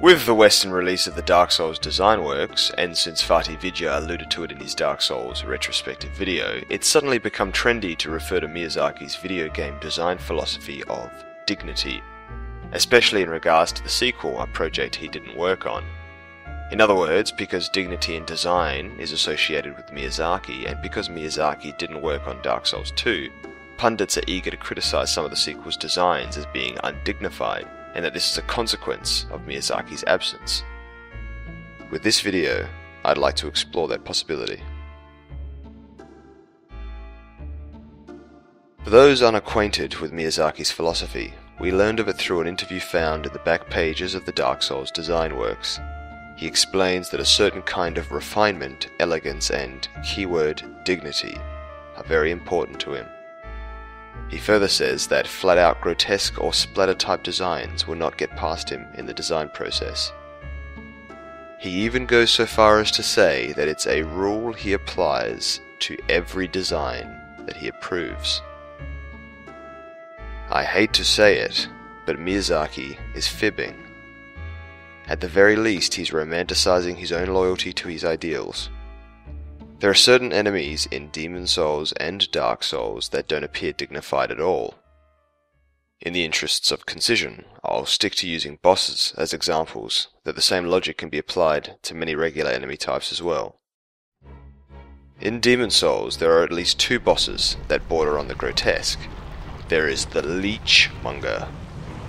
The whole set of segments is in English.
With the Western release of the Dark Souls design works, and since Fatih Vidya alluded to it in his Dark Souls retrospective video, it's suddenly become trendy to refer to Miyazaki's video game design philosophy of dignity, especially in regards to the sequel, a project he didn't work on. In other words, because dignity in design is associated with Miyazaki, and because Miyazaki didn't work on Dark Souls 2, pundits are eager to criticize some of the sequel's designs as being undignified, and that this is a consequence of Miyazaki's absence. With this video, I'd like to explore that possibility. For those unacquainted with Miyazaki's philosophy, we learned of it through an interview found in the back pages of the Dark Souls design works. He explains that a certain kind of refinement, elegance, and, keyword, dignity are very important to him. He further says that flat-out grotesque or splatter-type designs will not get past him in the design process. He even goes so far as to say that it's a rule he applies to every design that he approves. I hate to say it, but Miyazaki is fibbing. At the very least, he's romanticizing his own loyalty to his ideals. There are certain enemies in Demon Souls and Dark Souls that don't appear dignified at all. In the interests of concision, I'll stick to using bosses as examples, though the same logic can be applied to many regular enemy types as well. In Demon Souls, there are at least two bosses that border on the grotesque. There is the Leechmonger,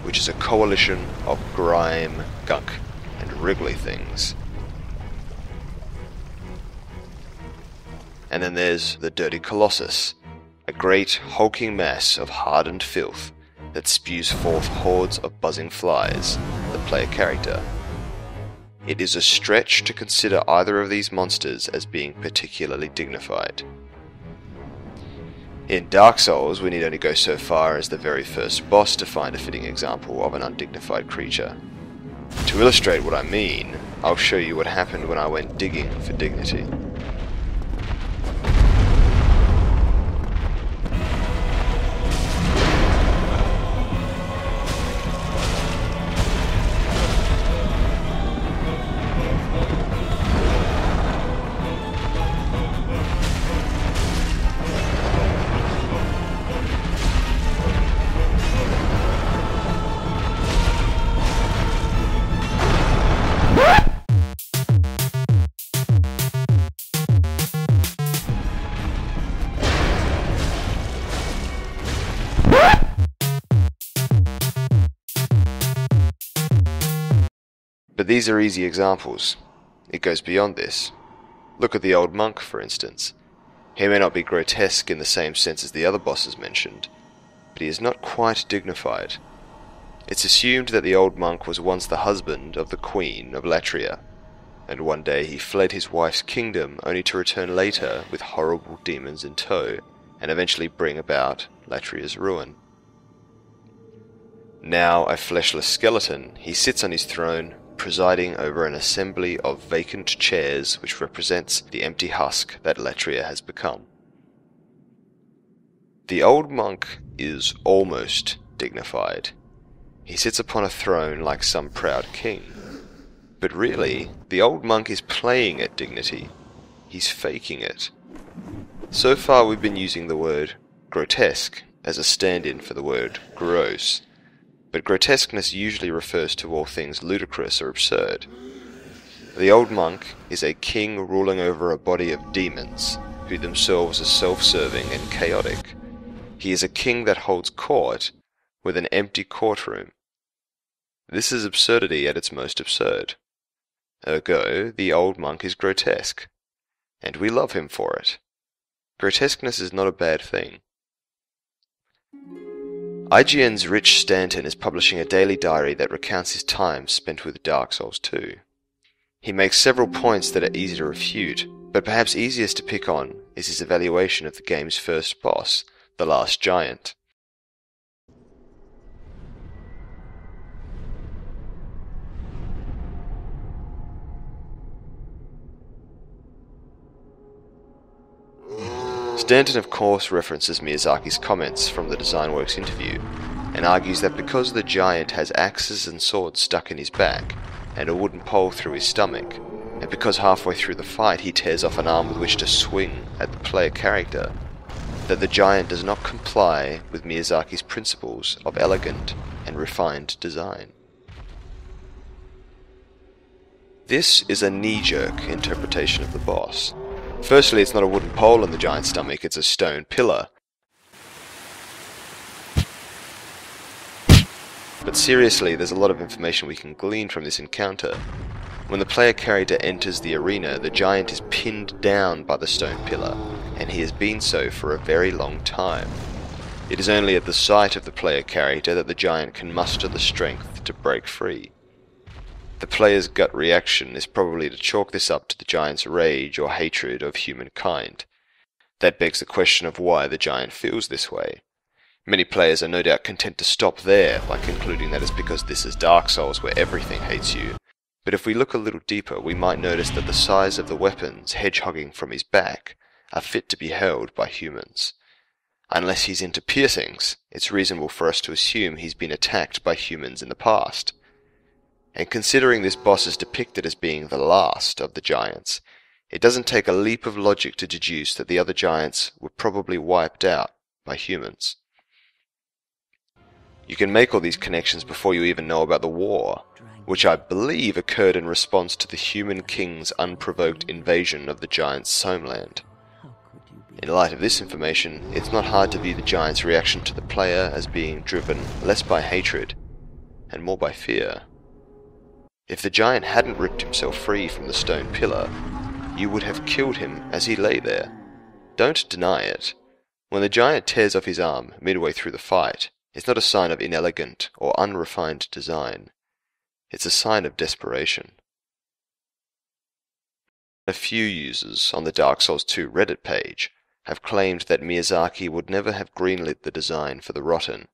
which is a coalition of grime, gunk, and wriggly things. And then there's the Dirty Colossus, a great hulking mass of hardened filth that spews forth hordes of buzzing flies that play a character. It is a stretch to consider either of these monsters as being particularly dignified. In Dark Souls, we need only go so far as the very first boss to find a fitting example of an undignified creature. To illustrate what I mean, I'll show you what happened when I went digging for dignity. But these are easy examples. It goes beyond this. Look at the old monk, for instance. He may not be grotesque in the same sense as the other bosses mentioned, but he is not quite dignified. It's assumed that the old monk was once the husband of the queen of Latria, and one day he fled his wife's kingdom only to return later with horrible demons in tow, and eventually bring about Latria's ruin. Now a fleshless skeleton, he sits on his throne, presiding over an assembly of vacant chairs which represents the empty husk that Latria has become. The old monk is almost dignified. He sits upon a throne like some proud king. But really, the old monk is playing at dignity. He's faking it. So far we've been using the word grotesque as a stand-in for the word gross. But grotesqueness usually refers to all things ludicrous or absurd. The old monk is a king ruling over a body of demons, who themselves are self-serving and chaotic. He is a king that holds court with an empty courtroom. This is absurdity at its most absurd. Ergo, the old monk is grotesque, and we love him for it. Grotesqueness is not a bad thing. IGN's Rich Stanton is publishing a daily diary that recounts his time spent with Dark Souls 2. He makes several points that are easy to refute, but perhaps easiest to pick on is his evaluation of the game's first boss, the Last Giant. Stanton of course references Miyazaki's comments from the Designworks interview, and argues that because the giant has axes and swords stuck in his back, and a wooden pole through his stomach, and because halfway through the fight he tears off an arm with which to swing at the player character, that the giant does not comply with Miyazaki's principles of elegant and refined design. This is a knee-jerk interpretation of the boss. Firstly, it's not a wooden pole in the giant's stomach, it's a stone pillar. But seriously, there's a lot of information we can glean from this encounter. When the player character enters the arena, the giant is pinned down by the stone pillar, and he has been so for a very long time. It is only at the sight of the player character that the giant can muster the strength to break free. The player's gut reaction is probably to chalk this up to the giant's rage or hatred of humankind. That begs the question of why the giant feels this way. Many players are no doubt content to stop there by concluding that it's because this is Dark Souls where everything hates you. But if we look a little deeper, we might notice that the size of the weapons hedgehogging from his back are fit to be held by humans. Unless he's into piercings, it's reasonable for us to assume he's been attacked by humans in the past. And considering this boss is depicted as being the last of the giants, it doesn't take a leap of logic to deduce that the other giants were probably wiped out by humans. You can make all these connections before you even know about the war, which I believe occurred in response to the human king's unprovoked invasion of the giants' homeland. In light of this information, it's not hard to view the giant's reaction to the player as being driven less by hatred and more by fear. If the giant hadn't ripped himself free from the stone pillar, you would have killed him as he lay there. Don't deny it. When the giant tears off his arm midway through the fight, it's not a sign of inelegant or unrefined design. It's a sign of desperation. A few users on the Dark Souls 2 Reddit page have claimed that Miyazaki would never have greenlit the design for the Rotten.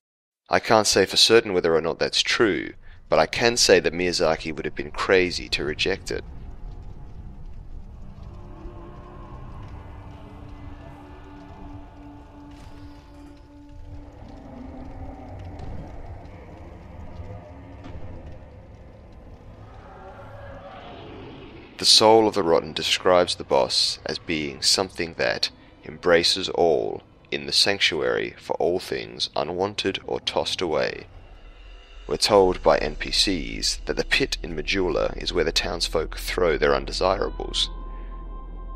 I can't say for certain whether or not that's true, but I can say that Miyazaki would have been crazy to reject it. The soul of the Rotten describes the boss as being something that embraces all in the sanctuary for all things unwanted or tossed away. We're told by NPCs that the pit in Majula is where the townsfolk throw their undesirables.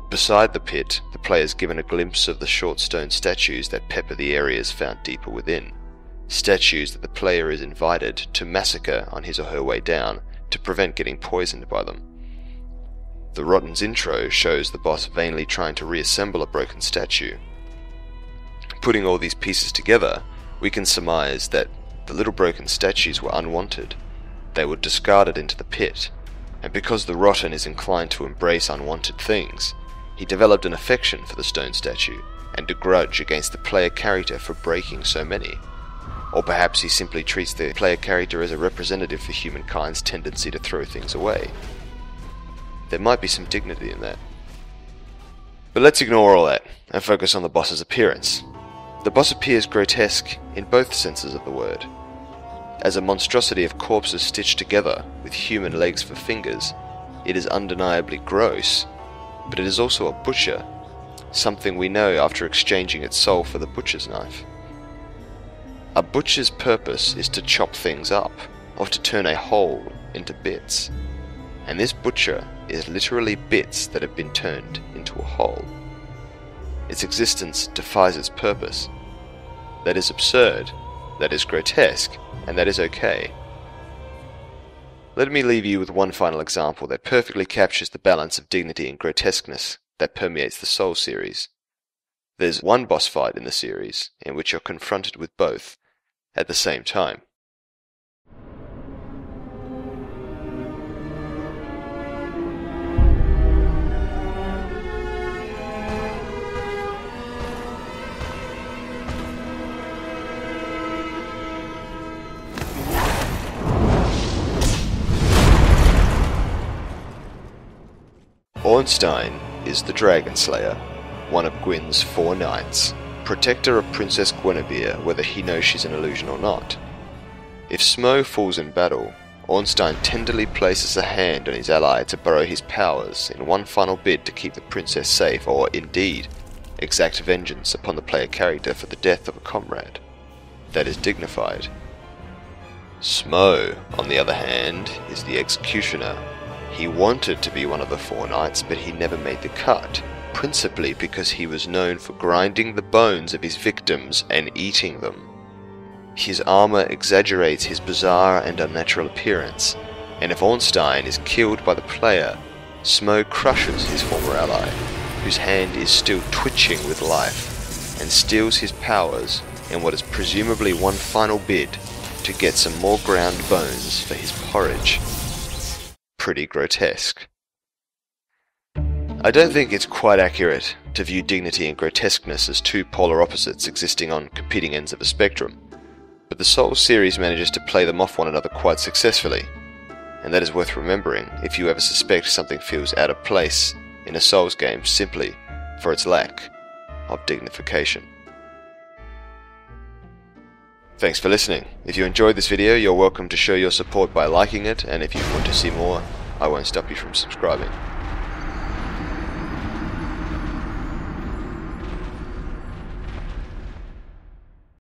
Beside the pit, the player's given a glimpse of the short stone statues that pepper the areas found deeper within. Statues that the player is invited to massacre on his or her way down to prevent getting poisoned by them. The Rotten's intro shows the boss vainly trying to reassemble a broken statue. Putting all these pieces together, we can surmise that the little broken statues were unwanted. They were discarded into the pit, and because the Rotten is inclined to embrace unwanted things, he developed an affection for the stone statue, and a grudge against the player character for breaking so many. Or perhaps he simply treats the player character as a representative for humankind's tendency to throw things away. There might be some dignity in that. But let's ignore all that, and focus on the boss's appearance. The boss appears grotesque in both senses of the word. As a monstrosity of corpses stitched together with human legs for fingers, it is undeniably gross, but it is also a butcher, something we know after exchanging its soul for the butcher's knife. A butcher's purpose is to chop things up, or to turn a whole into bits. And this butcher is literally bits that have been turned into a whole. Its existence defies its purpose. That is absurd, that is grotesque, and that is okay. Let me leave you with one final example that perfectly captures the balance of dignity and grotesqueness that permeates the Souls series. There's one boss fight in the series in which you're confronted with both at the same time. Ornstein is the Dragon Slayer, one of Gwyn's 4 knights, protector of Princess Guinevere whether he knows she's an illusion or not. If Smo falls in battle, Ornstein tenderly places a hand on his ally to borrow his powers in one final bid to keep the princess safe, or indeed, exact vengeance upon the player character for the death of a comrade. That is dignified. Smo, on the other hand, is the executioner. He wanted to be one of the four knights, but he never made the cut, principally because he was known for grinding the bones of his victims and eating them. His armor exaggerates his bizarre and unnatural appearance, and if Ornstein is killed by the player, Smo crushes his former ally, whose hand is still twitching with life, and steals his powers in what is presumably one final bid to get some more ground bones for his porridge. Pretty grotesque. I don't think it's quite accurate to view dignity and grotesqueness as two polar opposites existing on competing ends of a spectrum, but the Souls series manages to play them off one another quite successfully, and that is worth remembering if you ever suspect something feels out of place in a Souls game simply for its lack of dignification. Thanks for listening. If you enjoyed this video, you're welcome to show your support by liking it, and if you want to see more, I won't stop you from subscribing.